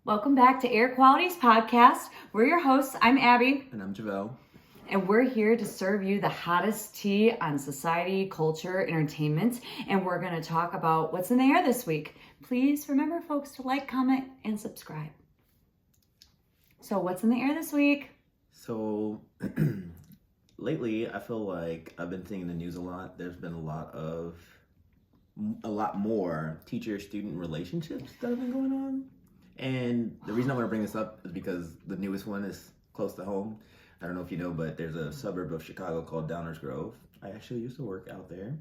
Welcome back to Air Qualities Podcast. We're your hosts. I'm Abby. And I'm Javelle. And we're here to serve you the hottest tea on society, culture, entertainment. And we're going to talk about what's in the air this week. Please remember, folks, to like, comment, and subscribe. So what's in the air this week? So lately, I feel like I've been seeing in the news a lot. There's been a lot more teacher-student relationships that have been going on. And the reason I want to bring this up is because the newest one is close to home. I don't know if you know, but there's a suburb of Chicago called Downers Grove. I actually used to work out there.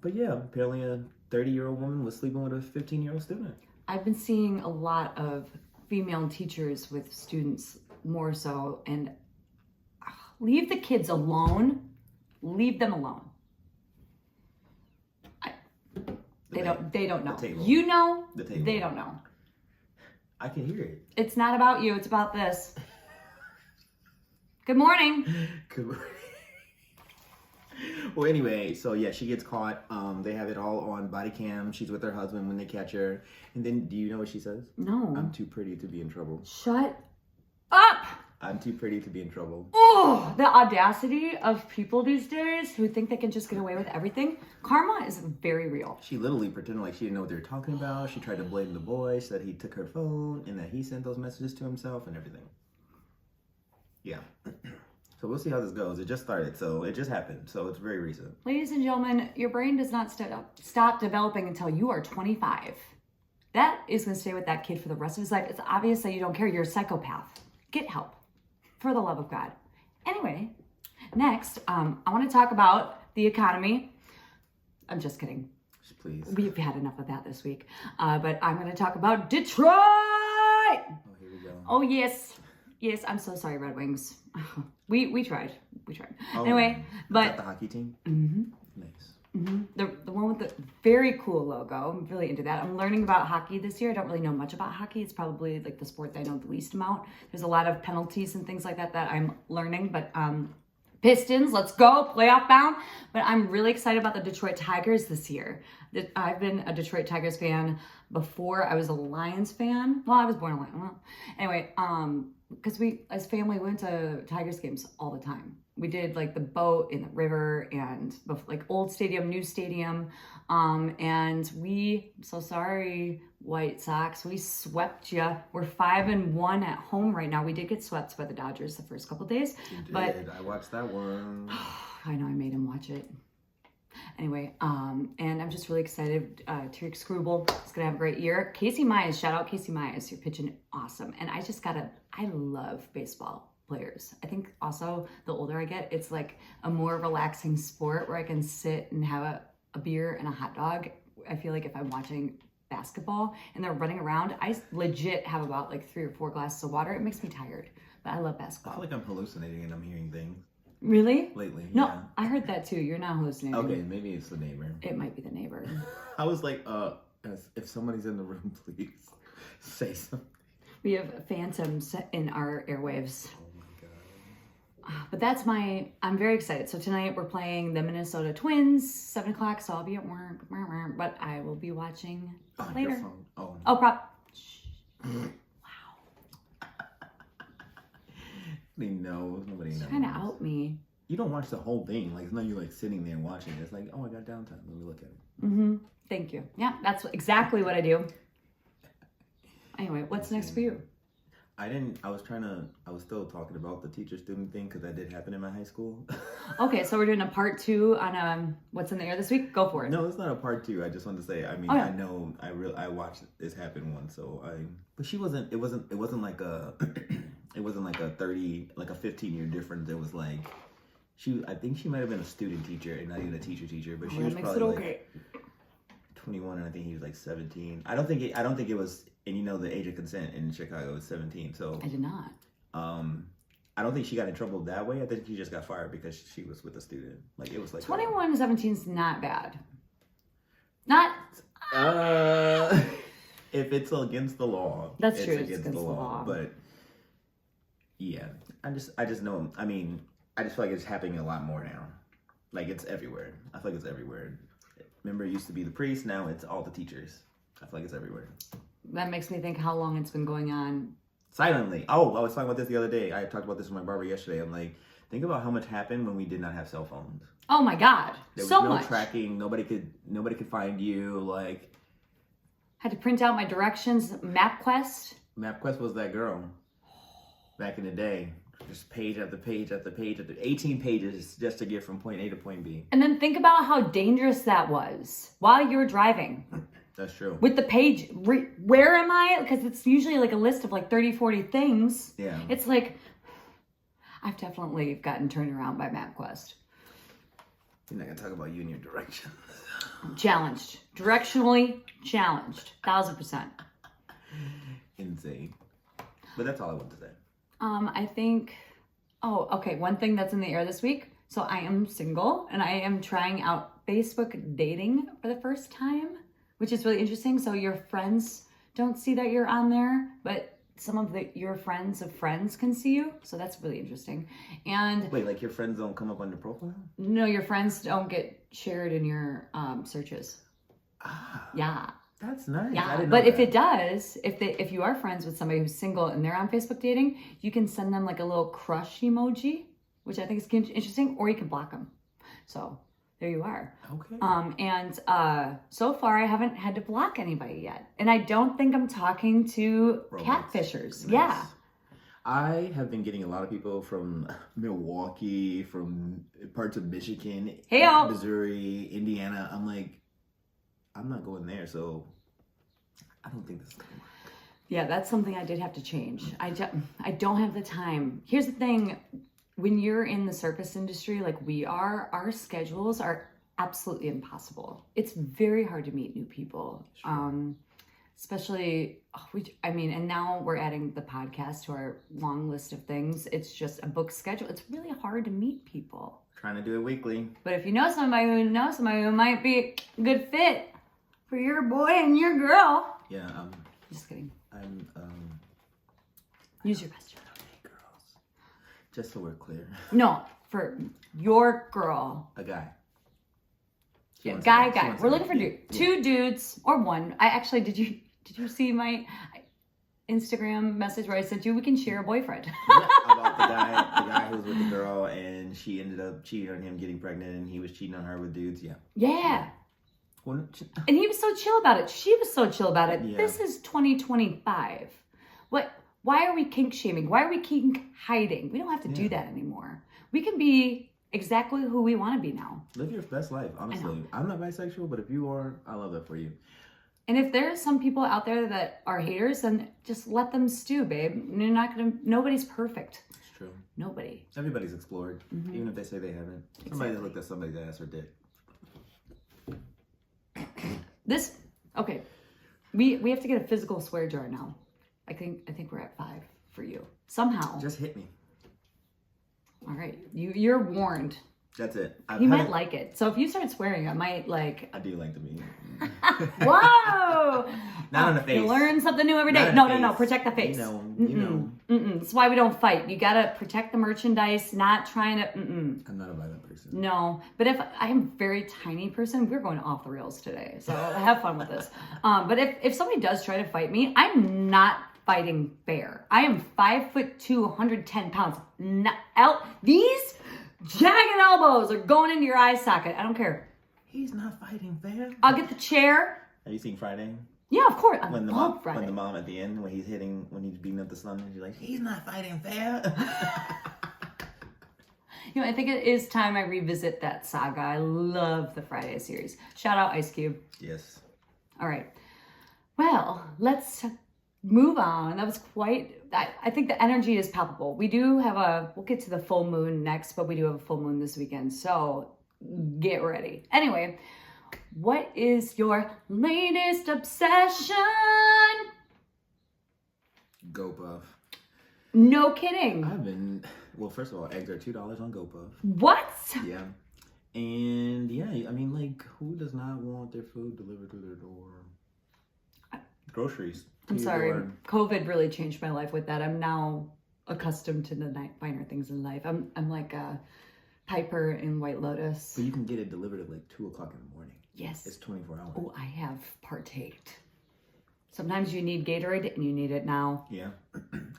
But yeah, apparently a 30-year-old woman was sleeping with a 15-year-old student. I've been seeing a lot of female teachers with students more so, and leave the kids alone. Leave them alone. They don't know. You know, they don't know. I can hear it. It's not about you. It's about this. Good morning. Good morning. Well, anyway, so yeah, she gets caught. They have it all on body cam. She's with her husband when they catch her. And then, do you know what she says? No. I'm too pretty to be in trouble. Shut up. I'm too pretty to be in trouble. Oh, the audacity of people these days who think they can just get away with everything. Karma is very real. She literally pretended like she didn't know what they were talking about. She tried to blame the boy, said he took her phone and that he sent those messages to himself and everything. Yeah. So we'll see how this goes. It just started, so it just happened. So it's very recent. Ladies and gentlemen, your brain does not stop developing until you are 25. That is going to stay with that kid for the rest of his life. It's obvious that you don't care. You're a psychopath. Get help. For the love of God. Anyway, next, I want to talk about the economy. I'm just kidding. Please. We've had enough of that this week. But I'm going to talk about Detroit. Oh, here we go. Oh, yes. Yes, I'm so sorry, Red Wings. We tried. Oh, anyway, but... Is that the hockey team? Mm-hmm. Nice. Mm-hmm. The one with the very cool logo. I'm really into that. I'm learning about hockey this year. I don't really know much about hockey. It's probably like the sport that I know the least amount. There's a lot of penalties and things like that I'm learning. But Pistons, let's go, playoff bound. But I'm really excited about the Detroit Tigers this year. I've been a Detroit Tigers fan before I was a Lions fan. Well, I was born a Lion. Well, anyway, because we as family went to Tigers games all the time. We did like the boat in the river and like old stadium, new stadium. And so sorry, White Sox, we swept you. We're 5-1 at home right now. We did get swept by the Dodgers the first couple days. You did. But I watched that one. I know, I made him watch it. Anyway, and I'm just really excited. Tariq Scrubble is going to have a great year. Casey Myers, shout out Casey Myers. You're pitching awesome. And I love baseball players. I think also the older I get, it's like a more relaxing sport where I can sit and have a beer and a hot dog. I feel like if I'm watching basketball and they're running around, I legit have about like 3 or 4 glasses of water. It makes me tired, but I love basketball. I feel like I'm hallucinating and I'm hearing things. Really? Lately, no, yeah. I heard that too. You're not hallucinating. Okay, maybe it's the neighbor. It might be the neighbor. I was like, if somebody's in the room, please say something. We have phantoms in our airwaves. Oh my God. But I'm very excited. So tonight we're playing the Minnesota Twins, 7 o'clock, so I'll be at work. But I will be watching later. Your phone. Oh, no. Oh, prop. Nobody knows. Nobody knows. Trying to out me. You don't watch the whole thing. Like, it's not you like sitting there watching it. It's like, oh, I got downtime. Let me look at it. Mm-hmm. Thank you. Yeah, that's exactly what I do. Anyway, what's next for you? I was still talking about the teacher-student thing because that did happen in my high school. Okay, so we're doing a part 2 on what's in the air this week. Go for it. No, it's not a part 2. I just wanted to say, I mean, I know, I watched this happen once, but it wasn't like a, it wasn't like a 15-year difference. It was like, I think she might have been a student teacher and not even a teacher, but she was probably like 21 and I think he was like 17. I don't think it was, and you know the age of consent in Chicago is 17, so. I did not. I don't think she got in trouble that way. I think she just got fired because she was with a student. Like, it was like 21 to 17 is not bad. Not. If it's against the law. That's true. It's against the law. But yeah, I just know. I mean, I just feel like it's happening a lot more now. Like, it's everywhere. I feel like it's everywhere. Remember, it used to be the priest. Now it's all the teachers. I feel like it's everywhere. that makes me think how long it's been going on. Silently. Oh, I was talking about this the other day. I talked about this with my barber yesterday. I'm like, think about how much happened when we did not have cell phones. Oh my God. There was so no much tracking. Nobody could find you. Like, had to print out my directions. MapQuest. MapQuest was that girl back in the day. Just page after page after page after 18 pages just to get from point A to point B. And then think about how dangerous that was while you're driving. That's true. With the page, where am I? Because it's usually like a list of like 30, 40 things. Yeah. It's like, I've definitely gotten turned around by MapQuest. You're not going to talk about you and your directions. Challenged. Directionally challenged. 1,000%. Insane. But that's all I want to say. I think, okay. One thing that's in the air this week. So I am single and I am trying out Facebook dating for the first time, which is really interesting. So your friends don't see that you're on there, but some of your friends of friends can see you. So that's really interesting. And wait, like your friends don't come up on your profile? No, your friends don't get shared in your searches. Yeah. That's nice. Yeah, I didn't know but if that. it does, if you are friends with somebody who's single and they're on Facebook dating, you can send them like a little crush emoji, which I think is interesting, or you can block them. So there you are. Okay. And so far I haven't had to block anybody yet, and I don't think I'm talking to catfishers. Nice. Yeah. I have been getting a lot of people from Milwaukee, from parts of Michigan, Missouri, Indiana. I'm like, I'm not going there, so I don't think this is going to work. Yeah, that's something I did have to change. I don't have the time. Here's the thing. When you're in the service industry like we are, our schedules are absolutely impossible. It's very hard to meet new people. Sure. Especially, and now we're adding the podcast to our long list of things. It's just a book schedule. It's really hard to meet people. Trying to do it weekly. But if you know somebody who might be a good fit for your boy and your girl. Yeah, just kidding. I'm use your best. I don't date girls. Just so we're clear. No, for your girl. A guy. Yeah, guy. We're looking for two dudes or one. Did you see my Instagram message where I sent you? We can share a boyfriend. Yeah, about the guy who was with the girl and she ended up cheating on him, getting pregnant, and he was cheating on her with dudes. Yeah. Yeah. And he was so chill about it. She was so chill about it. Yeah. This is 2025. Why are we kink shaming? Why are we kink hiding? We don't have to do that anymore. We can be exactly who we want to be now. Live your best life, honestly. I'm not bisexual, but if you are, I love that for you. And if there's some people out there that are haters, then just let them stew, babe. Nobody's perfect. It's true. Nobody. Everybody's explored, even if they say they haven't. Somebody that looked at somebody's ass or dick. We have to get a physical swear jar now. I think we're at 5 for you. Somehow. Just hit me. All right. You're warned. That's it. He might like it. So if you start swearing, I might like. I do like to be. Whoa! Not on the face. You learn something new every day. No. Protect the face. You know. That's why we don't fight. You gotta protect the merchandise. Not trying to. I'm not a violent person. No, but if I'm a very tiny person, we're going off the rails today. So have fun with this. But if somebody does try to fight me, I'm not fighting fair. I am 5'2", 110 pounds. These jagged elbows are going into your eye socket. I don't care. He's not fighting fair. I'll get the chair. Have you seen Friday? Yeah, of course. When the mom at the end, when he's beating up the son, and she's like, he's not fighting fair. I think it is time I revisit that saga. I love the Friday series. Shout out Ice Cube. Yes. All right. Well, let's move on. That was I think the energy is palpable. We'll get to the full moon next, but we do have a full moon this weekend. So get ready. Anyway, what is your latest obsession? GoPuff. No kidding. First of all, eggs are $2 on GoPuff. What? Yeah. And yeah, who does not want their food delivered to their door? Groceries. I'm sorry. COVID really changed my life with that. I'm now accustomed to the finer things in life. I'm like a Piper in White Lotus. But you can get it delivered at 2 o'clock in the morning. Yes. It's 24 hours. Oh, I have partaked. Sometimes you need Gatorade and you need it now. Yeah.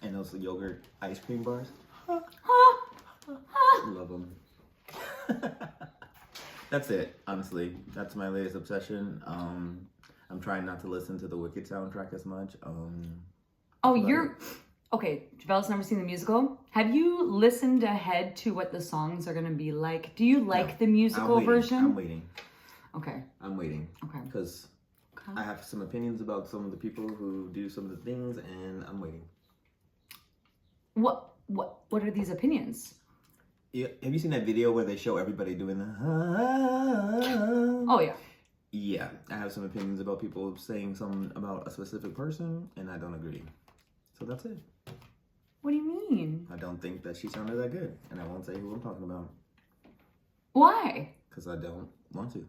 And those yogurt ice cream bars. Love them. That's it, honestly. That's my latest obsession. I'm trying not to listen to the Wicked soundtrack as much. Okay, Javel's never seen the musical. Have you listened ahead to what the songs are going to be like? Do you like the musical version? I'm waiting. Okay. I'm waiting. Okay. Because I have some opinions about some of the people who do some of the things, and I'm waiting. What are these opinions? Yeah, have you seen that video where they show everybody doing the? Oh yeah. Yeah, I have some opinions about people saying something about a specific person, and I don't agree. So that's it. What do you mean? I don't think that she sounded that good, and I won't say who I'm talking about. Why? Because I don't want to.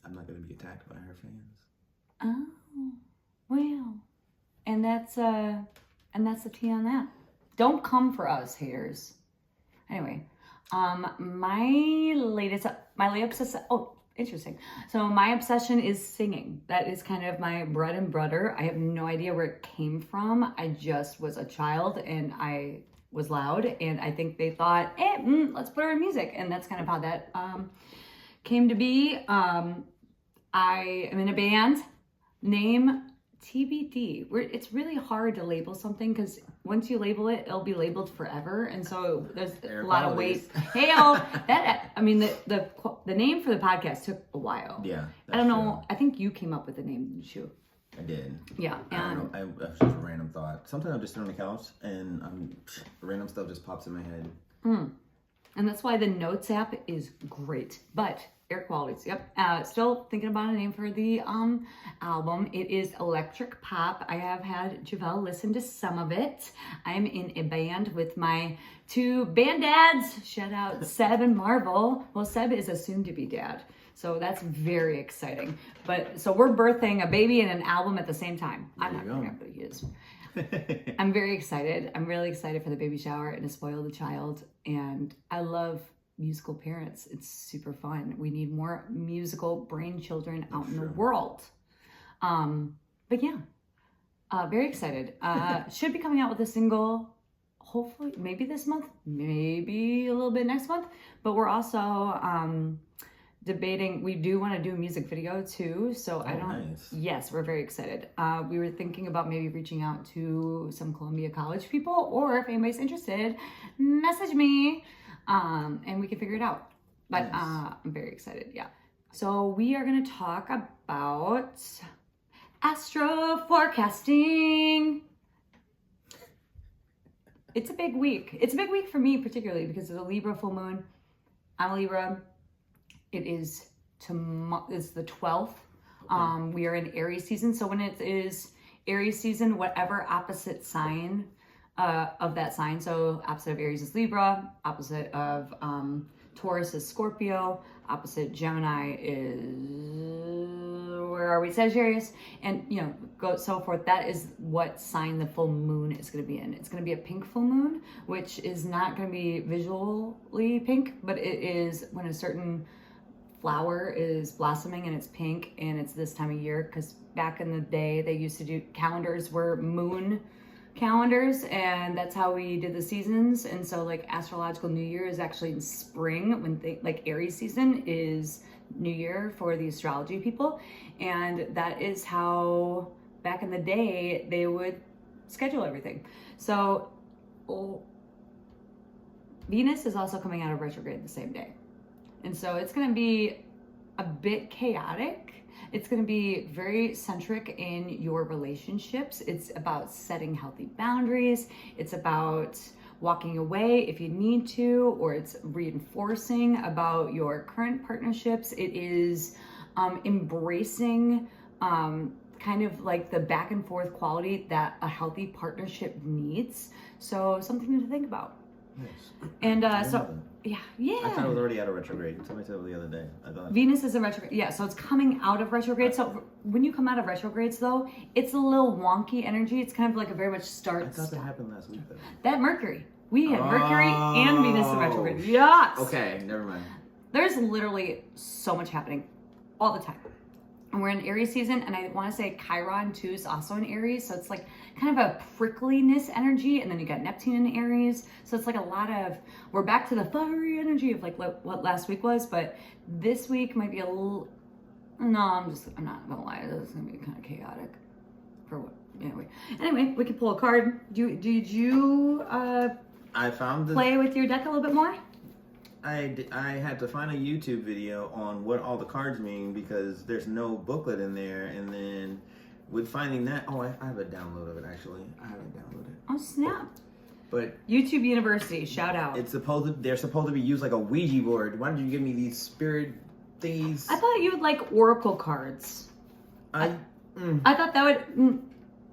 I'm not going to be attacked by her fans. Oh, well, and that's the tea on that. Don't come for us, haters. Anyway, my latest obsession. Oh, interesting. So my obsession is singing. That is kind of my bread and butter. I have no idea where it came from. I just was a child and I was loud, and I think they thought, hey, let's put her in music, and that's kind of how that came to be. I am in a band. Name TBD. It's really hard to label something because once you label it, it'll be labeled forever, and so there's a lot of weight. The name for the podcast took a while. Yeah, I don't know. I think you came up with the name, didn't you? I did. Yeah, I don't know. That's just a random thought. Sometimes I'm just sitting on the couch and random stuff just pops in my head. And that's why the Notes app is great. But air qualities, yep. Still thinking about a name for the album. It is electric pop. I have had Javel listen to some of it. I'm in a band with my two band dads. Shout out Seb and Marvel. Well, Seb is a soon-to-be dad, so that's very exciting. But so we're birthing a baby and an album at the same time. I'm not going to but he is. I'm very excited. I'm really excited for the baby shower and to spoil the child. And I love musical parents. It's super fun. We need more musical brain children out in the world. But yeah, very excited. Should be coming out with a single, hopefully, maybe this month, maybe a little bit next month. But we're also debating, we do want to do a music video too. So Nice. Yes, we're very excited. We were thinking about maybe reaching out to some Columbia College people, or if anybody's interested, message me. And we can figure it out. But nice. I'm very excited, yeah. So we are going to talk about astro forecasting. It's a big week. It's a big week for me particularly because of the Libra full moon. I'm a Libra. It is it's the 12th. Okay. We are in Aries season. So when it is Aries season, whatever opposite sign of that sign. So opposite of Aries is Libra, opposite of Taurus is Scorpio, opposite Gemini is, where are we? Sagittarius, and go so forth. That is what sign the full moon is going to be in. It's going to be a pink full moon, which is not going to be visually pink, but it is when a certain flower is blossoming and it's pink, and it's this time of year because back in the day they used to do calendars were moon calendars, and that's how we did the seasons. And so like astrological new year is actually in spring, when like Aries season is new year for the astrology people, and that is how back in the day they would schedule everything. So Venus is also coming out of retrograde the same day, and so it's going to be a bit chaotic. It's going to be very centric in your relationships. It's about setting healthy boundaries. It's about walking away if you need to, or it's reinforcing about your current partnerships. It is embracing kind of like the back and forth quality that a healthy partnership needs. So something to think about. Nice. And yeah. I thought it was already out of retrograde. Somebody said it the other day. I thought Venus is in retrograde. Yeah, so it's coming out of retrograde. So when you come out of retrogrades, though, it's a little wonky energy. It's kind of like a very much start. I thought that happened last week, though. That Mercury. We had Mercury and Venus in retrograde. Yes. Okay, never mind. There's literally so much happening all the time. And we're in Aries season, and I want to say Chiron too is also in Aries. So it's like kind of a prickliness energy, and then you got Neptune in Aries. So it's like a lot of, we're back to the fiery energy of like what last week was, but this week might be a little, no, I'm not gonna lie, this is gonna be kind of chaotic. For what? Anyway, we can pull a card. Did you I found play with your deck a little bit more? I had to find a YouTube video on what all the cards mean because there's no booklet in there, and then with finding that, I have a download of it actually. I haven't downloaded it. Oh snap! But YouTube University, shout out. They're supposed to be used like a Ouija board. Why did you give me these spirit thingies? I thought you would like oracle cards. I thought that would.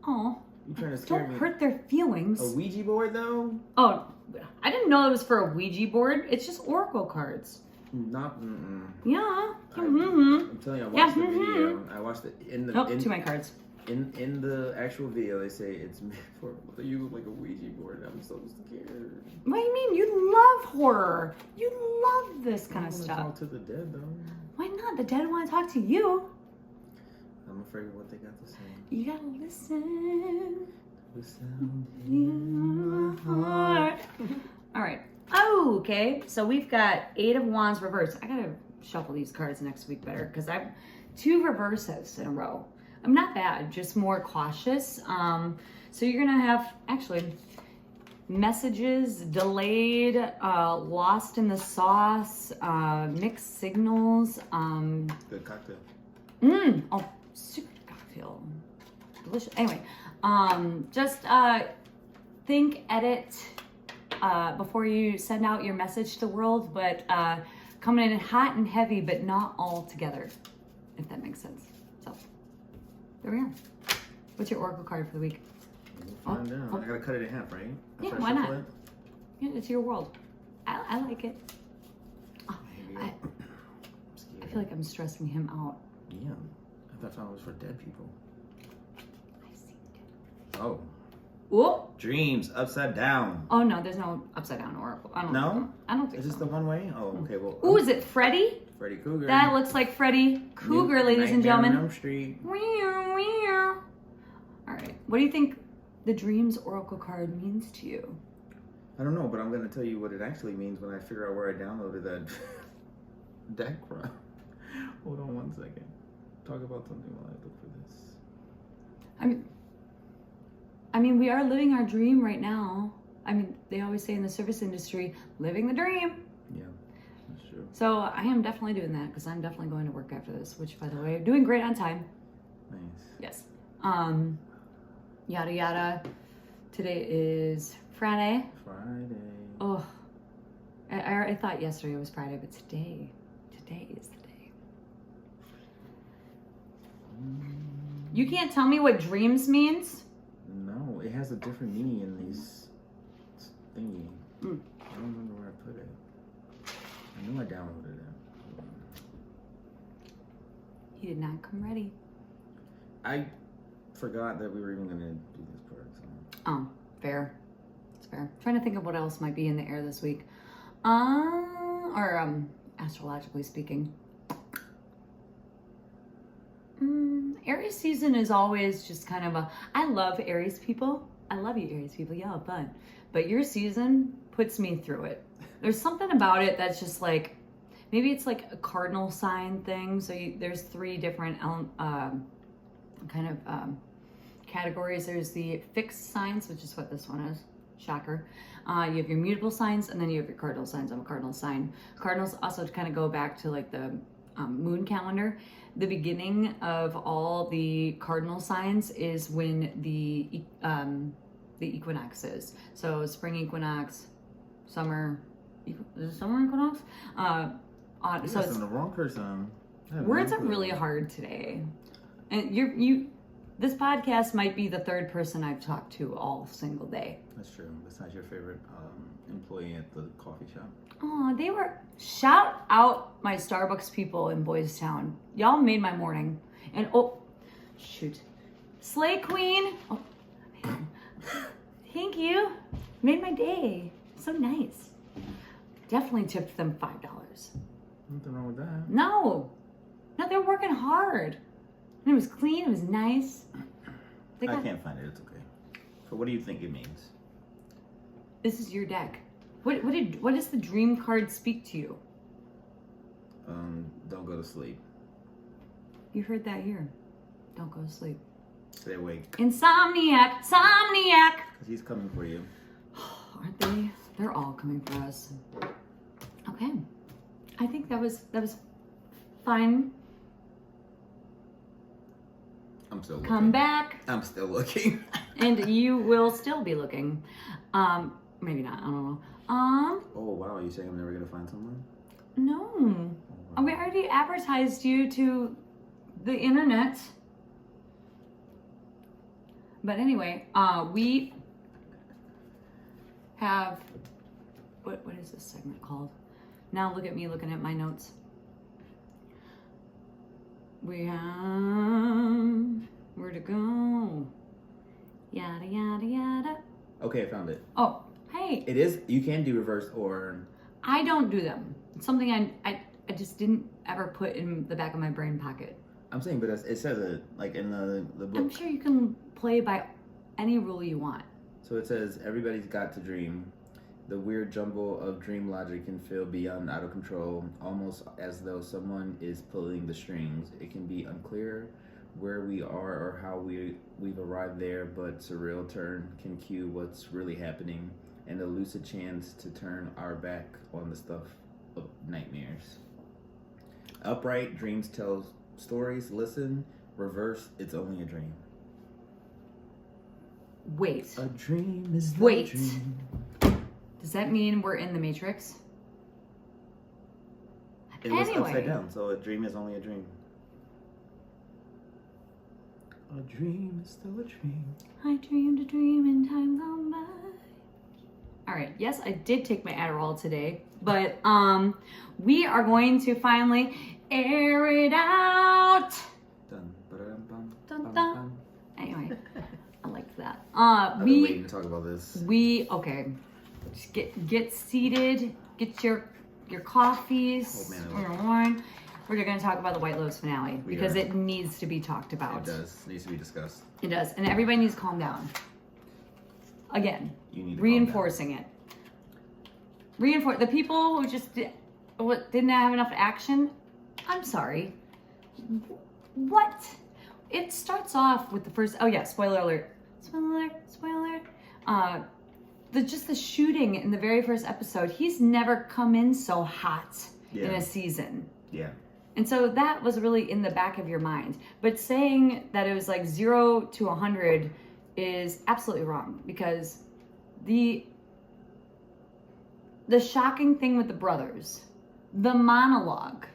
Oh. You trying to scare Don't me? hurt their feelings. A Ouija board though? Oh, I didn't know it was for a Ouija board. It's just oracle cards. Not. Yeah. I'm telling you, I watched the video. I watched it in the. Too many cards. In the actual video, they say it's meant for you look like a Ouija board. I'm so scared. What do you mean? You love horror. You love this kind of stuff. Talk to the dead though. Why not? The dead want to talk to you. I'm afraid of what they got to say. You gotta listen. The sound in my heart. All right. Oh, okay. So we've got 8 of Wands reversed. I gotta shuffle these cards next week better because I've 2 reverses in a row. I'm not bad, just more cautious. So you're gonna have actually messages delayed, lost in the sauce, mixed signals. Good cocktail. Oh, super cocktail. Delicious. Anyway, just think, edit before you send out your message to the world, but coming in hot and heavy, but not all together, if that makes sense. So, there we are. What's your oracle card for the week? We'll find out. I gotta cut it in half, right? Yeah, why not? Yeah, it's your world. I like it. Oh, I feel like I'm stressing him out. Yeah, I thought it was for dead people. I see it. Oh. Whoa. Dreams upside down. Oh no, there's no upside down oracle. I don't No? I don't think Is this so. the one way? Oh, okay. Well. Ooh, is it Freddy? Freddy Cougar. That looks like Freddy Cougar, ladies and gentlemen. Elm Street. All right. What do you think the Dreams Oracle card means to you? I don't know, but I'm gonna tell you what it actually means when I figure out where I downloaded that deck from. Hold on one second. Talk about something while I look for this. I mean, we are living our dream right now. I mean, they always say in the service industry, living the dream. Yeah, that's true. So I am definitely doing that because I'm definitely going to work after this, which, by the way, doing great on time. Nice. Yes. Yada yada. Today is Friday. Friday. Oh, I thought yesterday was Friday, but today is the day. You can't tell me what dreams means? No, it has a different meaning in these thingy. I don't remember where I put it. I knew I downloaded it. He did not come ready. I forgot that we were even gonna do this part. So. Oh, fair. It's fair. Trying to think of what else might be in the air this week. Astrologically speaking. Aries season is always just kind of I love Aries people. I love you, Aries people. Y'all have fun. But your season puts me through it. There's something about it that's just like, maybe it's like a cardinal sign thing. So there's 3 different categories. There's the fixed signs, which is what this one is. Shocker. You have your mutable signs, and then you have your cardinal signs. I'm a cardinal sign. Cardinals also kind of go back to like the moon calendar. The beginning of all the cardinal signs is when the equinox is. So spring equinox, summer. Is it summer equinox? You're so the wrong person. Words are really hard today, and this podcast might be the 3rd person I've talked to all single day. That's true. That's not your favorite employee at the coffee shop. Oh, they were. Shout out my Starbucks people in Boys Town. Y'all made my morning. And oh, shoot. Slay Queen. Oh, thank you. Made my day. So nice. Definitely tipped them $5. Nothing wrong with that. No, they're working hard. And it was clean. It was nice. I can't find it. It's okay. So what do you think it means? This is your deck. What does the dream card speak to you? Don't go to sleep. You heard that here. Don't go to sleep. Stay awake. Insomniac. Because he's coming for you. Aren't they? They're all coming for us. Okay. I think that was fine. I'm still looking. Come back. I'm still looking. And you will still be looking. Maybe not. I don't know. Oh wow, you saying I'm never gonna find someone? No. Oh, wow. We already advertised you to the internet. But anyway, we have what is this segment called? Now look at me looking at my notes. We have where to go. Yada yada yada. Okay, I found it. Oh, hey. It is. You can do reverse or. I don't do them. It's something I just didn't ever put in the back of my brain pocket. I'm saying, but it says it like in the book. I'm sure you can play by any rule you want. So it says everybody's got to dream. The weird jumble of dream logic can feel beyond out of control, almost as though someone is pulling the strings. It can be unclear where we are or how we've arrived there, but surreal turn can cue what's really happening and a lucid chance to turn our back on the stuff of nightmares. Upright, dreams tell stories. Listen, reverse, it's only a dream. Wait. A dream is the Wait. dream. Does that mean we're in the Matrix? It was upside down, so a dream is only a dream. A dream is still a dream. I dreamed a dream in time gone by. All right, yes, I did take my Adderall today, but we are going to finally air it out. Dun, ba-da-dum-bum, Dun, bum, dun. bum. Anyway, I liked that. I've been waiting to talk about this. Okay. Just get seated. Get your coffees Oh, man, or your wine. We're going to talk about the White Lotus finale because it needs to be talked about. It does. It needs to be discussed. It does, and everybody needs to calm down. Again, You need to reinforcing it. Reinforce the people who just didn't have enough action. I'm sorry. What? It starts off with the first. Oh yeah, spoiler alert. Spoiler alert. The shooting in the very first episode. He's never come in so hot in a season. Yeah. And so that was really in the back of your mind. But saying that it was like 0 to 100 is absolutely wrong because the shocking thing with the brothers, the monologue,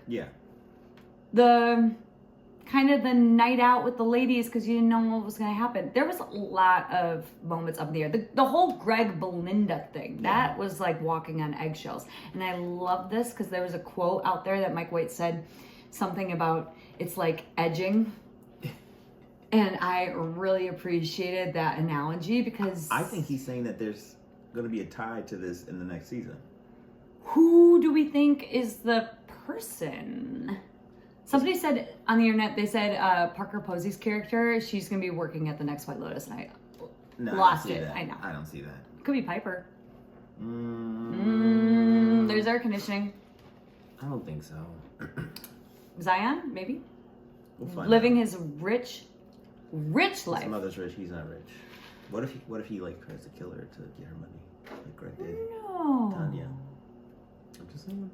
the kind of the night out with the ladies because you didn't know what was going to happen. There was a lot of moments up in the air. The whole Greg Belinda thing, that was like walking on eggshells. And I love this because there was a quote out there that Mike White said something about it's like edging. And I really appreciated that analogy because I think he's saying that there's going to be a tie to this in the next season. Who do we think is the person? Somebody said on the internet, they said Parker Posey's character, she's going to be working at the next White Lotus, and I lost it. That. I know. I don't see that. Could be Piper. There's air conditioning. I don't think so. Zion, maybe? We'll find Living out. his rich life. His mother's rich, he's not rich. What if he like tries to kill her to get her money? Like Greg did. No. Tanya. I'm just saying.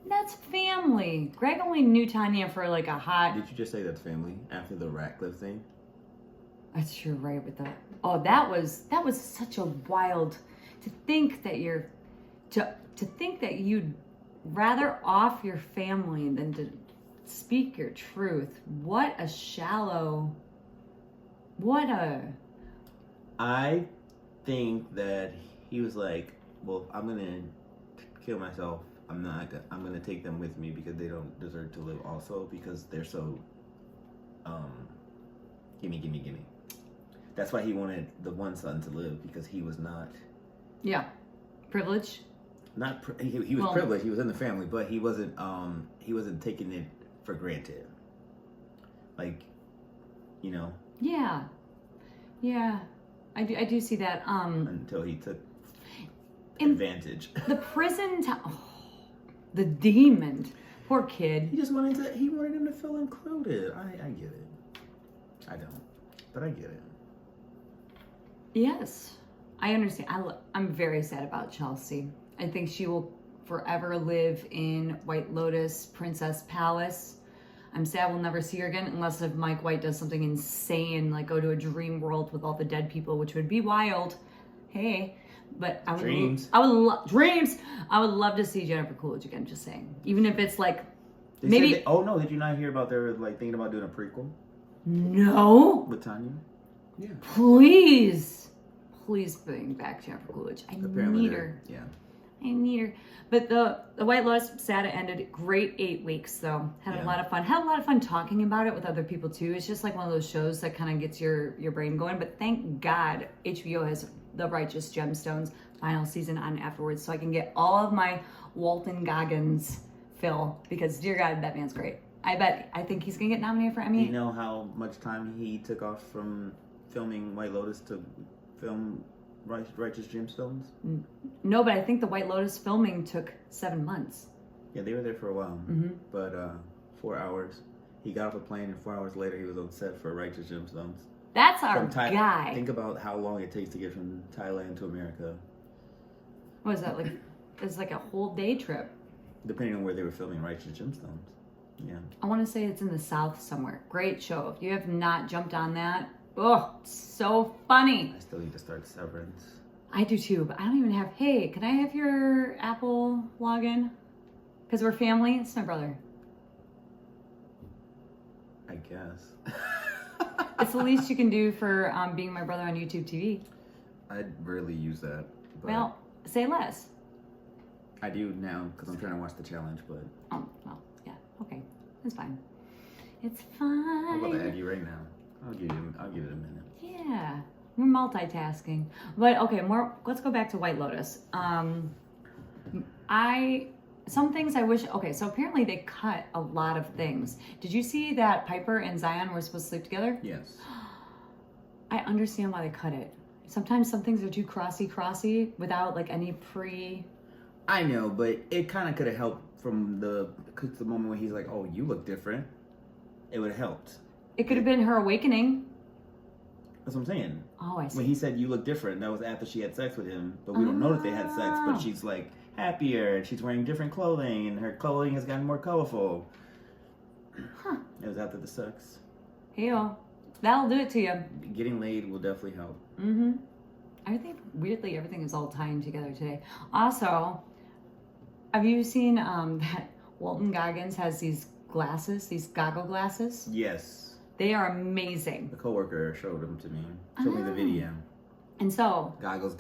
That's family. Greg only knew Tanya for like a hot... Did you just say that's family after the Ratcliffe thing? That's true, right with that. Oh, that was such a wild... To think that you'd rather off your family than to speak your truth. What a shallow... I think that he was like, well, I'm gonna kill myself. I'm gonna take them with me because they don't deserve to live also because they're so gimme. That's why he wanted the one son to live because he was not privilege. He was privileged. He was in the family, but he wasn't taking it for granted. Like you know. Yeah. I do see that. Until he took advantage. The the demon. Poor kid. He wanted him to feel included. I get it. I don't, but I get it. Yes, I understand. I'm very sad about Chelsea. I think she will forever live in White Lotus Princess Palace. I'm sad we'll never see her again unless if Mike White does something insane, like go to a dream world with all the dead people, which would be wild. Hey, but I would dreams. Dreams. I would love to see Jennifer Coolidge again. Just saying, even if it's like maybe. Oh no! Did you not hear about they're like thinking about doing a prequel? No. With Tanya. Yeah. Please bring back Jennifer Coolidge. I need her. Yeah. I need her. But the White Lotus, sad it ended. Great 8 weeks though. Had a lot of fun. Had a lot of fun talking about it with other people too. It's just like one of those shows that kind of gets your brain going. But thank God HBO has The Righteous Gemstones final season on afterwards, so I can get all of my Walton Goggins fill, because dear God, that man's great. I think he's gonna get nominated for Emmy. Do you know how much time he took off from filming White Lotus to film Righteous Gemstones? No, but I think the White Lotus filming took 7 months. Yeah, they were there for a while. But 4 hours. He got off a plane and 4 hours later he was on set for Righteous Gemstones. That's our guy. Think about how long it takes to get from Thailand to America. What is that like? It's like a whole day trip. Depending on where they were filming Righteous Gemstones. Yeah. I want to say it's in the South somewhere. Great show. If you have not jumped on that, oh, so funny. I still need to start Severance. I do too, but I don't even have, hey, can I have your Apple login? Because we're family. It's my brother. I guess. It's the least you can do for being my brother on YouTube TV. I rarely use that. But Well, say less. I do now because I'm trying to watch the challenge, but... Oh, well, yeah, okay. It's fine. It's fine. I'm about to add you right now. I'll give it a minute. Yeah, we're multitasking. But okay, let's go back to White Lotus. Some things I wish, okay, so apparently they cut a lot of things. Did you see that Piper and Zion were supposed to sleep together? Yes. I understand why they cut it. Sometimes some things are too crossy without like any I know, but it kind of could have helped from the moment when he's like, oh, you look different. It would have helped. It could have been her awakening. That's what I'm saying. Oh, I see. When he said you look different, that was after she had sex with him. But we don't know that they had sex. But she's like happier. She's wearing different clothing, and her clothing has gotten more colorful. Huh. It was after the sex. Hey-o. That'll do it to you. Getting laid will definitely help. I think weirdly everything is all tying together today. Also, have you seen that Walton Goggins has these glasses, these goggle glasses? Yes. They are amazing. The coworker showed them to me. Showed me the video. And so, Goggins,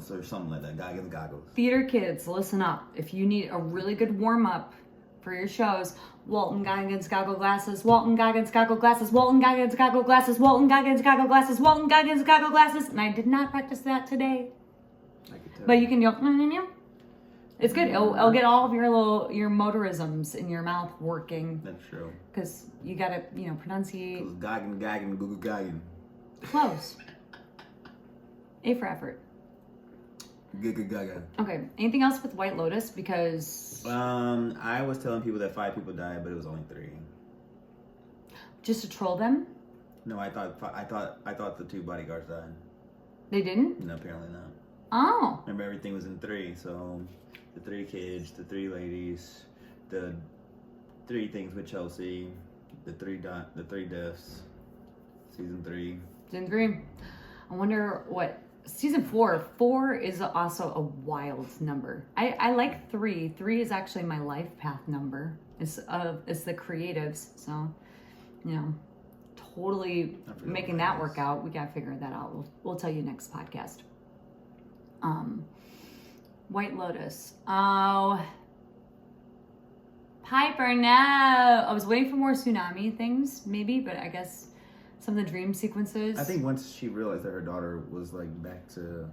or something like that. Goggins goggles. Theater kids, listen up. If you need a really good warm-up for your shows, Walton Goggins goggle glasses, Walton Goggins goggle glasses, Walton Goggins goggle glasses, Walton Goggins goggle glasses, Walton Goggins goggle glasses. And I did not practice that today. I could tell. But you can go, it's good. It'll get all of your motorisms in your mouth working. That's true. Because you gotta, pronunciate. Goggin, Google Goggin. Close. A for effort. Gaga. Okay. Anything else with White Lotus? Because I was telling people that 5 people died, but it was only 3. just to troll them? No, I thought the 2 bodyguards died. They didn't? No, apparently not. Oh. Remember, everything was in 3, so the 3 kids, the 3 ladies, the 3 things with Chelsea, the 3 deaths. Season 3. Season 3. I wonder what season 4. 4 is also a wild number. I like 3. 3 is actually my life path number. It's the creatives, so totally making that work out. We gotta figure that out. We'll tell you next podcast. White Lotus. Oh, Piper, no. I was waiting for more tsunami things, maybe, but I guess some of the dream sequences. I think once she realized that her daughter was like back to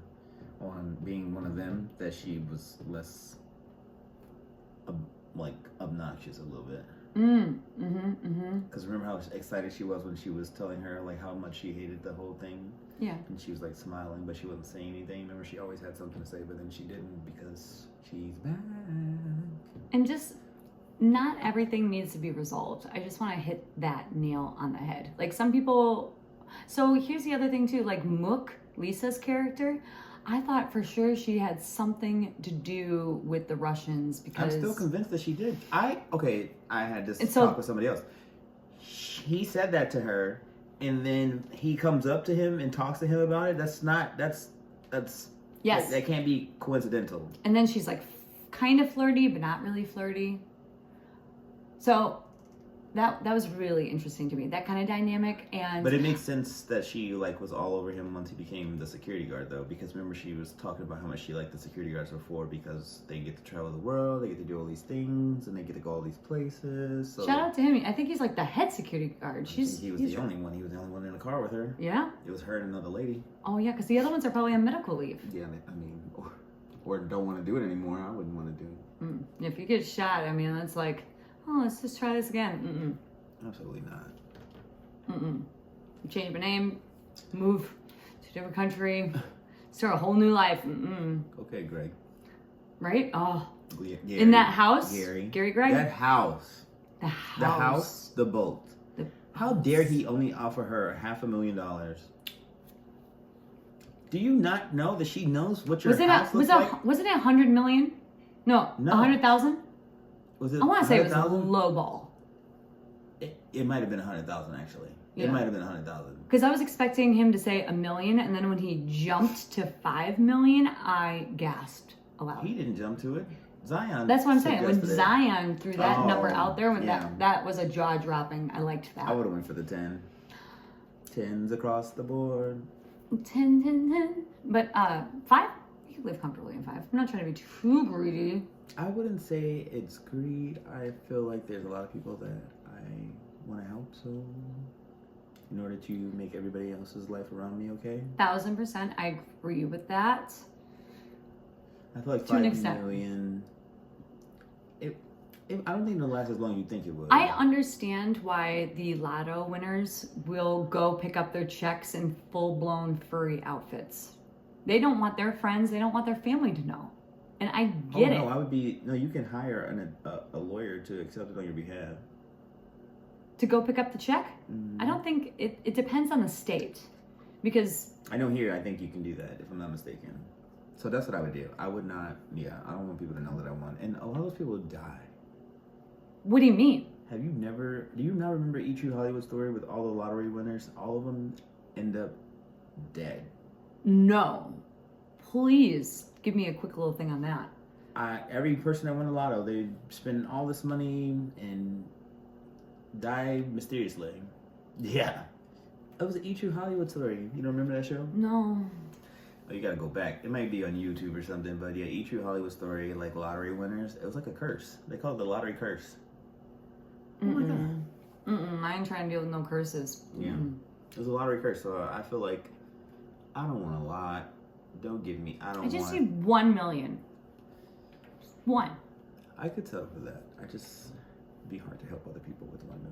being one of them, that she was less obnoxious a little bit. Because remember how excited she was when she was telling her like how much she hated the whole thing. Yeah. And she was like smiling, but she wasn't saying anything. Remember, she always had something to say, but then she didn't because she's back. And just not everything needs to be resolved. I just want to hit that nail on the head. Like some people. So here's the other thing too. Like Mook, Lisa's character, I thought for sure she had something to do with the Russians because I'm still convinced that she did. I had this talk with somebody else. He said that to her, and then he comes up to him and talks to him about it. That's yes. That can't be coincidental. And then she's like kind of flirty, but not really flirty. So that was really interesting to me, that kind of dynamic. But it makes sense that she like was all over him once he became the security guard, though, because remember she was talking about how much she liked the security guards before because they get to travel the world, they get to do all these things, and they get to go all these places. So shout out to him. I think he's like the head security guard. He was the only one. He was the only one in the car with her. Yeah. It was her and another lady. Oh yeah, because the other ones are probably on medical leave. Yeah, I mean, or don't want to do it anymore. I wouldn't want to do it. If you get shot, I mean, that's like, oh, let's just try this again. Absolutely not. Change my name, move to a different country, start a whole new life. Okay, Greg. Right? Oh. Gary, in that house? Gary Greg? That house. The house. The house, the boat. How dare he only offer her $500,000? Do you not know that she knows what your house looks like? Wasn't it 100 million? No. 100,000? Was it? I want to say it was low ball. It might have been 100,000 actually. Yeah. It might have been 100,000. Because I was expecting him to say $1 million, and then when he jumped to 5 million, I gasped aloud. He didn't jump to it. Zion. That's what I'm saying. When Zion threw that number out there, that was a jaw dropping. I liked that. I would have went for the 10. 10s across the board. 10. But 5, you can live comfortably in 5. I'm not trying to be too greedy. I wouldn't say it's greed. I feel like there's a lot of people that I want to help, so in order to make everybody else's life around me okay. 1000%, I agree with that. I feel like 5 million. I don't think it'll last as long as you think it would. I understand why the lotto winners will go pick up their checks in full-blown furry outfits. They don't want their friends, they don't want their family to know. And I get it. No, you can hire a lawyer to accept it on your behalf. To go pick up the check? I don't think, it depends on the state. Because... I know here, I think you can do that, if I'm not mistaken. So that's what I would do. I would not, I don't want people to know that I won. And a lot of those people die. What do you mean? Do you not remember ep.2 Hollywood story with all the lottery winners? All of them end up dead. No. Please give me a quick little thing on that. Every person that won the lotto, they spend all this money and die mysteriously. Yeah. It was an ep.2 Hollywood story. You don't remember that show? No. Oh, you gotta go back. It might be on YouTube or something, but yeah, ep.2 Hollywood story, like lottery winners. It was like a curse. They call it the lottery curse. Oh my god. I ain't trying to deal with no curses. Yeah. It was a lottery curse, so I feel like I don't want a lot. Don't give me. I just need 1 million. 1. I could settle for that. It'd be hard to help other people with $1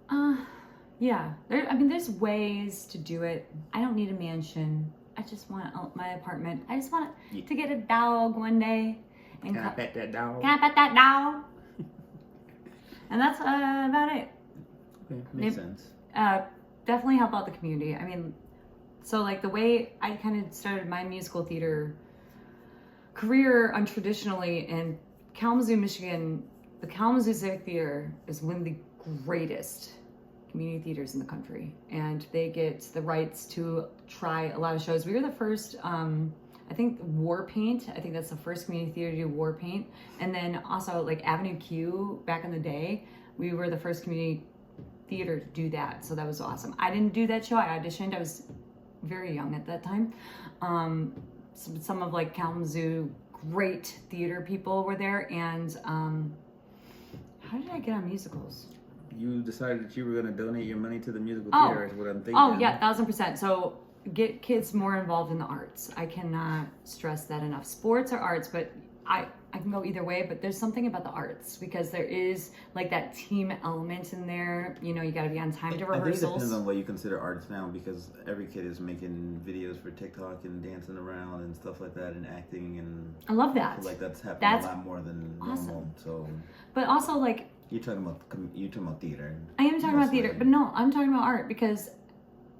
million. Yeah. There's ways to do it. I don't need a mansion. I just want my apartment. I just want to get a dog one day. And can I pet that dog? Can I pet that dog? And that's about it. Okay, makes sense. Definitely help out the community. I mean, so like the way I kind of started my musical theater career untraditionally in Kalamazoo, Michigan, the Kalamazoo Civic Theater is one of the greatest community theaters in the country, and they get the rights to try a lot of shows. We were the first, I think War Paint, I think that's the first community theater to do War Paint, and then also like Avenue Q back in the day, we were the first community theater to do that, so that was awesome. I didn't do that show, I auditioned, I was very young at that time. Some of like Kalamazoo great theater people were there, and how did I get on musicals? You decided that you were going to donate your money to the musical theater, is what I'm thinking. Oh, yeah, 1000%. So get kids more involved in the arts. I cannot stress that enough. Sports are arts, but I can go either way, but there's something about the arts because there is like that team element in there. You know, you got to be on time to I think it rehearsals. depends on what you consider arts now, because every kid is making videos for TikTok and dancing around and stuff like that and acting, and I love that. I feel like that's happening a lot more than normal. So, but also like you're talking about theater. I am talking about theater, but no, I'm talking about art because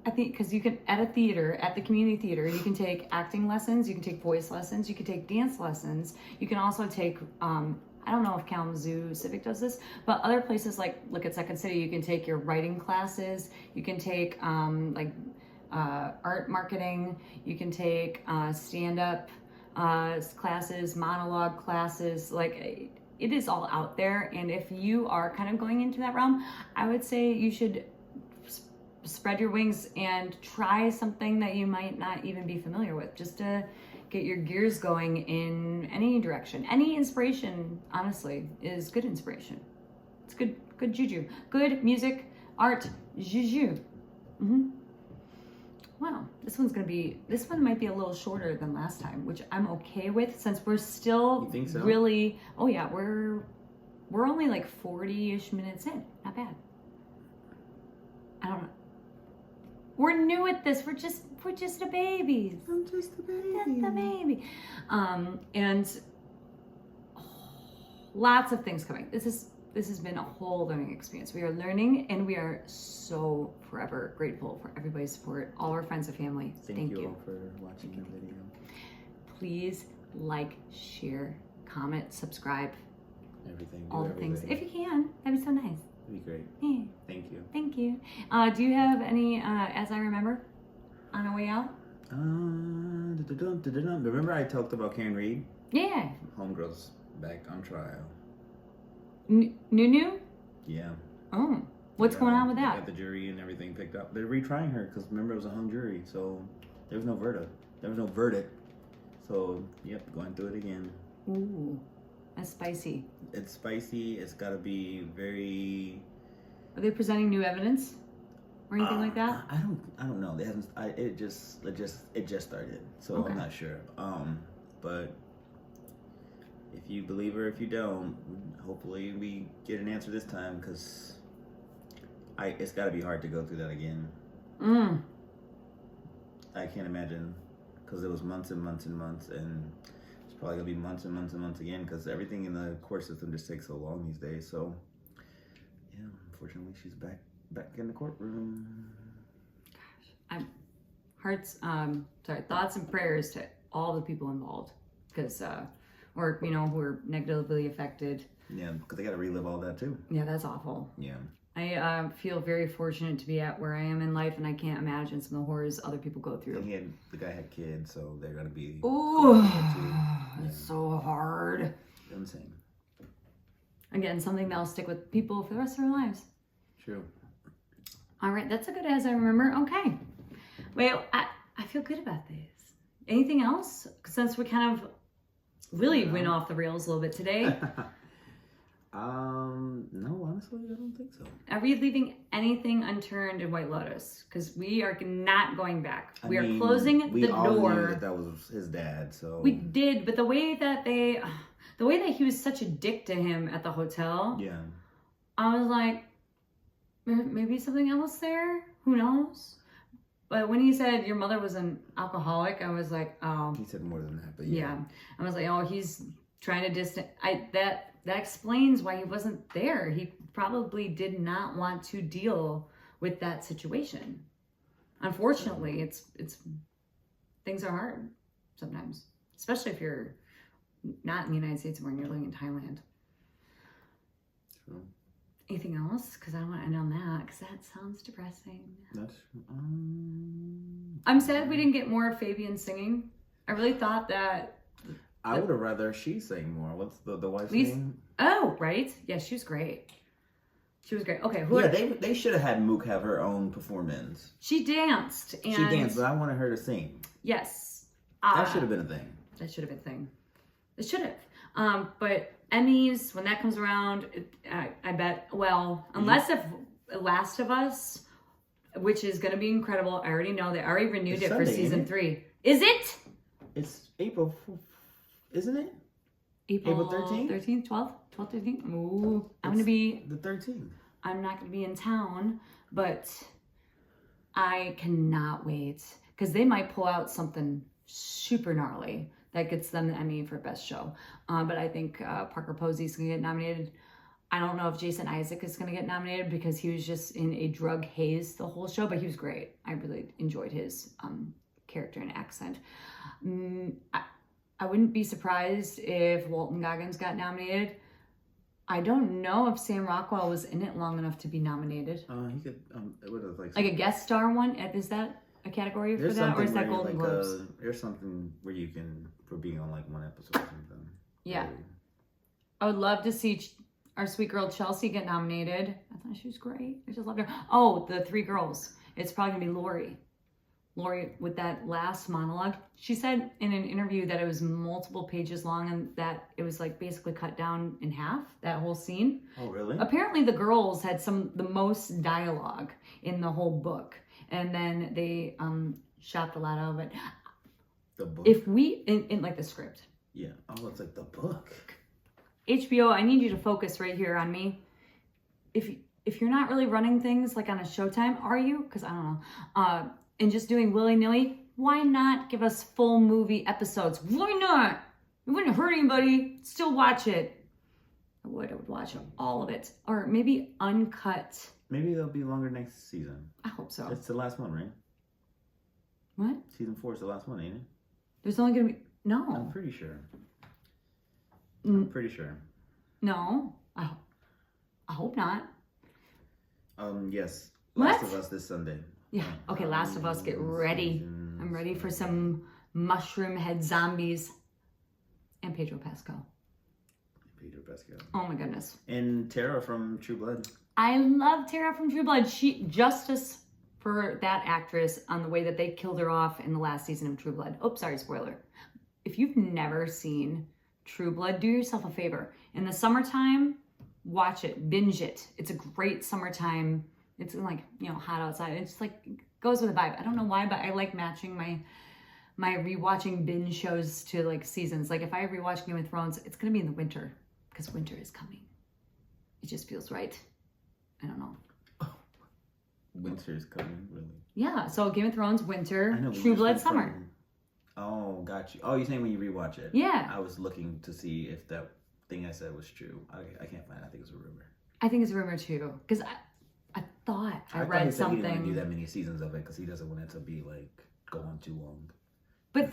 I think because you can at the community theater, you can take acting lessons, you can take voice lessons, you can take dance lessons, you can also take I don't know if Kalamazoo Civic does this, but other places like look at Second City, you can take your writing classes, you can take art marketing, you can take stand-up classes, monologue classes, like it is all out there. And if you are kind of going into that realm, I would say you should spread your wings and try something that you might not even be familiar with, just to get your gears going in any direction. Any inspiration, honestly, is good inspiration. It's good juju. Good music, art, juju. Wow, this one might be a little shorter than last time, which I'm okay with since we're still You think so? really, oh yeah, we're only like 40-ish minutes in. Not bad. I don't know. We're new at this. We're just a baby. I'm just a baby. Just a baby. And lots of things coming. This has been a whole learning experience. We are learning, and we are so forever grateful for everybody's support, all our friends and family. Thank you all for watching the video. Please like, share, comment, subscribe. Everything. All the things. If you can, that'd be so nice. That'd be great. Yeah. Thank you. Thank you. Do you have any, as I remember, on our way out? Remember I talked about Karen Reed? Yeah. Homegirl's back on trial. New? Yeah. Oh. What's going on with They that? got the jury and everything picked up. They're retrying her because remember it was a hung jury, so there was no verdict. So, yep, going through it again. Ooh. That's spicy. It's spicy. It's got to be very. Are they presenting new evidence or anything like that? I don't know. They haven't. It just started, so Okay. I'm not sure. But if you believe her, if you don't, hopefully we get an answer this time, because it's got to be hard to go through that again. I can't imagine, because it was months and months and months, and it's probably gonna be months and months and months again, because everything in the court system just takes so long these days. So yeah, unfortunately, she's back in the courtroom. Gosh, thoughts and prayers to all the people involved, because or who are negatively affected. Yeah, because they got to relive all that too. Yeah, that's awful. Yeah. I feel very fortunate to be at where I am in life, and I can't imagine some of the horrors other people go through. And the guy had kids, so they're gonna be. Ooh, Yeah. it's so hard. Insane. Again, something that'll stick with people for the rest of their lives. True. All right, that's a good as I remember. Okay. Well, I feel good about this. Anything else? Since we kind of really went off the rails a little bit today. No, honestly, I don't think so. Are we leaving anything unturned in White Lotus? Because we are not going back. We are closing the door. That was his dad, so we did, but the way that he was such a dick to him at the hotel. Yeah. I was like, maybe something else there. Who knows? But when he said your mother was an alcoholic, I was like, oh. He said more than that, but yeah. I was like, oh, he's trying to distance. That explains why he wasn't there. He probably did not want to deal with that situation. Unfortunately, it's things are hard sometimes, especially if you're not in the United States when you're living in Thailand. True. Anything else? Because I don't want to end on that, because that sounds depressing. That's. I'm sad we didn't get more of Fabian singing. I really thought that. I would have rather she sang more. What's the wife's name? Oh, right. Yeah, she was great. She was great. Okay. They should have had Mook have her own performance. She danced. And she danced, but I wanted her to sing. Yes. That should have been a thing. That should have been a thing. It should have. But Emmys, when that comes around, I bet, well, unless if Last of Us, which is going to be incredible. I already know they already renewed it for season 3. Is it? It's April, isn't it? April 13th? 13th, 12th, 13th. Ooh, I'm going to be... The 13th. I'm not going to be in town, but I cannot wait. Because they might pull out something super gnarly that gets them the Emmy for Best Show. But I think Parker Posey's going to get nominated. I don't know if Jason Isaac is going to get nominated because he was just in a drug haze the whole show, but he was great. I really enjoyed his character and accent. I wouldn't be surprised if Walton Goggins got nominated. I don't know if Sam Rockwell was in it long enough to be nominated. He could, it would have like a guest star one. Is that a category for that, or is that Golden Globes? There's something where you can, for being on like one episode or something. Yeah, really. I would love to see our sweet girl Chelsea get nominated. I thought she was great. I just loved her. Oh, the three girls. It's probably gonna be Lori. Lori, with that last monologue, she said in an interview that it was multiple pages long and that it was like basically cut down in half, that whole scene. Oh, really? Apparently the girls had the most dialogue in the whole book. And then they chopped a lot of it. The book? If we, in like the script. Yeah. Oh, it's like the book. HBO, I need you to focus right here on me. If you're not really running things like on a Showtime, are you? Because I don't know. And just doing willy-nilly, why not give us full movie episodes? Why not? It wouldn't hurt anybody. Still watch it. I would watch all of it. Or maybe uncut. Maybe they'll be longer next season. I hope so. It's the last one, right? What? Season 4 is the last one, ain't it? There's only going to be... No. I'm pretty sure. I'm pretty sure. No. I hope not. Yes. What? Last of Us this Sunday. Yeah. Okay, Last of Us, get ready. I'm ready for some mushroom head zombies. And Pedro Pascal. Pedro Pascal. Oh my goodness. And Tara from True Blood. I love Tara from True Blood. Justice for that actress on the way that they killed her off in the last season of True Blood. Oh, sorry, spoiler. If you've never seen True Blood, do yourself a favor. In the summertime, watch it, binge it. It's a great summertime. It's like, hot outside. It's like, goes with the vibe. I don't know why, but I like matching my rewatching binge shows to like seasons. Like if I rewatch Game of Thrones, it's going to be in the winter because winter is coming. It just feels right. I don't know. Oh, winter is coming, really? Yeah. So Game of Thrones, winter. I know, True Blood, summer. Coming. Oh, got you. Oh, you're saying when you rewatch it? Yeah. I was looking to see if that thing I said was true. I can't find it. I think it's a rumor. I think it's a rumor too. Because I thought I read something. He didn't want to do that many seasons of it because he doesn't want it to be like go on too long. But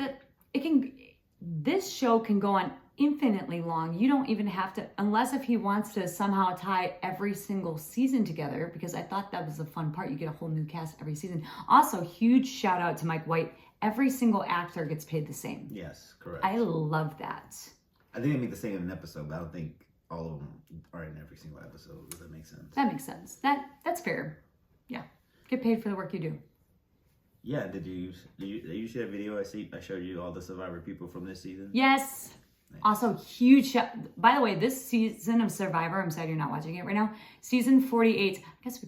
this show can go on infinitely long. You don't even have to, unless if he wants to somehow tie every single season together, because I thought that was the fun part. You get a whole new cast every season. Also, huge shout out to Mike White. Every single actor gets paid the same. Yes, correct. I love that. I think they make the same in an episode, but I don't think all of them are in every single episode. Does that make sense? That makes sense. That's fair. Yeah. Get paid for the work you do. Yeah, did you see that video I showed you all the Survivor people from this season? Yes. Nice. Also, huge by the way, this season of Survivor, I'm sad you're not watching it right now. Season 48, I guess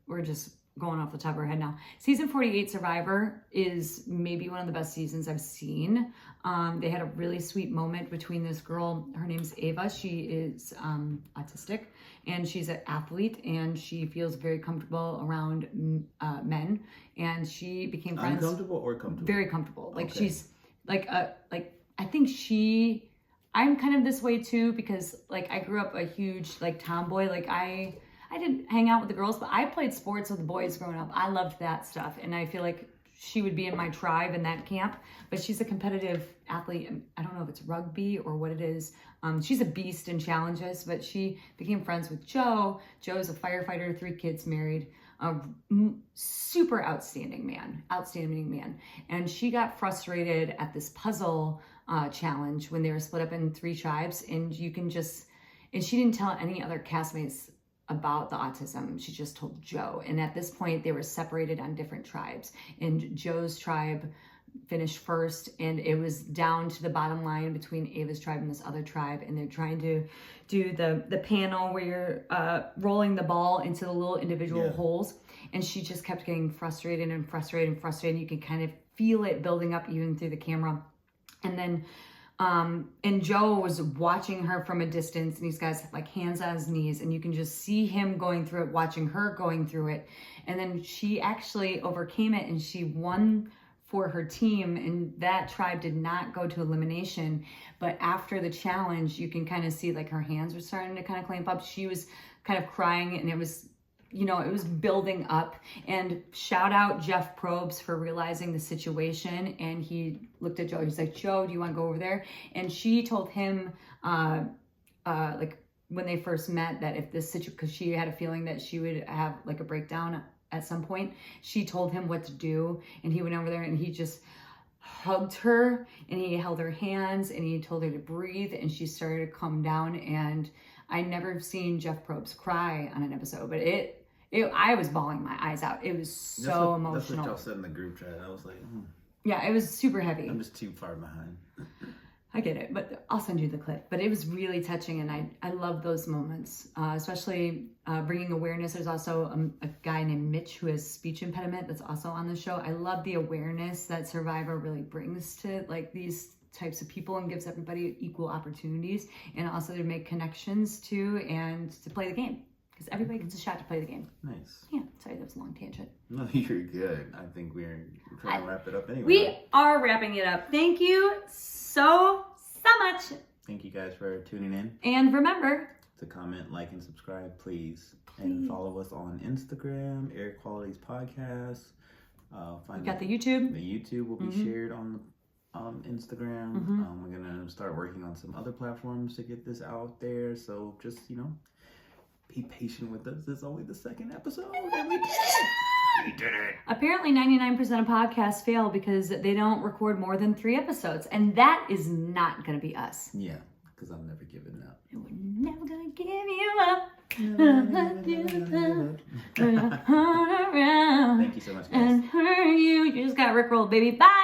we're just going off the top of our head now. Season 48 Survivor is maybe one of the best seasons I've seen. They had a really sweet moment between this girl, her name's Ava. She is autistic and she's an athlete and she feels very comfortable around men, and she became friends. Uncomfortable or comfortable? Very comfortable. Like okay. She's I think I'm kind of this way too, because like I grew up a huge like tomboy. Like I didn't hang out with the girls, but I played sports with the boys growing up. I loved that stuff. And I feel like she would be in my tribe in that camp, but she's a competitive athlete. I don't know if it's rugby or what it is. She's a beast in challenges, but she became friends with Joe. Joe's a firefighter, 3 kids, married, super outstanding man. And she got frustrated at this puzzle challenge when they were split up in 3 tribes. And she didn't tell any other castmates about the autism. She just told Joe. And at this point, they were separated on different tribes. And Joe's tribe finished first, and it was down to the bottom line between Ava's tribe and this other tribe. And they're trying to do the panel where you're rolling the ball into the little individual holes. And she just kept getting frustrated. You can kind of feel it building up even through the camera. And then And Joe was watching her from a distance, and he's got like hands on his knees, and you can just see him going through it, watching her going through it. And then she actually overcame it, and she won for her team, and that tribe did not go to elimination. But after the challenge, you can kind of see like her hands were starting to kind of clamp up. She was kind of crying, and it was, you know, it was building up. And shout out Jeff Probst for realizing the situation. And he looked at Joe. He's like, Joe, do you want to go over there? And she told him, like when they first met, that if this situation, because she had a feeling that she would have like a breakdown at some point, she told him what to do. And he went over there and he just hugged her, and he held her hands, and he told her to breathe, and she started to calm down. And I never seen Jeff Probst cry on an episode, but I was bawling my eyes out. It was so emotional. That's what y'all said in the group chat. I was like, yeah, it was super heavy. I'm just too far behind. I get it, but I'll send you the clip. But it was really touching, and I love those moments, especially bringing awareness. There's also a guy named Mitch who has speech impediment that's also on the show. I love the awareness that Survivor really brings to like these types of people and gives everybody equal opportunities, and also to make connections to and to play the game, because everybody gets a shot to play the game. Nice. Yeah, sorry, that was a long tangent. No, you're good. I think we're trying to wrap it up anyway. We are wrapping it up. Thank you so much. Thank you guys for tuning in. And remember to comment, like, and subscribe, please. And follow us on Instagram, Air Qualities Podcast. We got the YouTube. The YouTube will be shared on Instagram. We're gonna start working on some other platforms to get this out there. So just, you know, be patient with us. It's only the second episode, and we did it. We did it. Apparently 99% of podcasts fail because they don't record more than 3 episodes, and that is not gonna be us. Yeah, because I'm never giving up. And we're never gonna give you up. Thank you so much, guys. And you just got rickrolled, baby. Bye.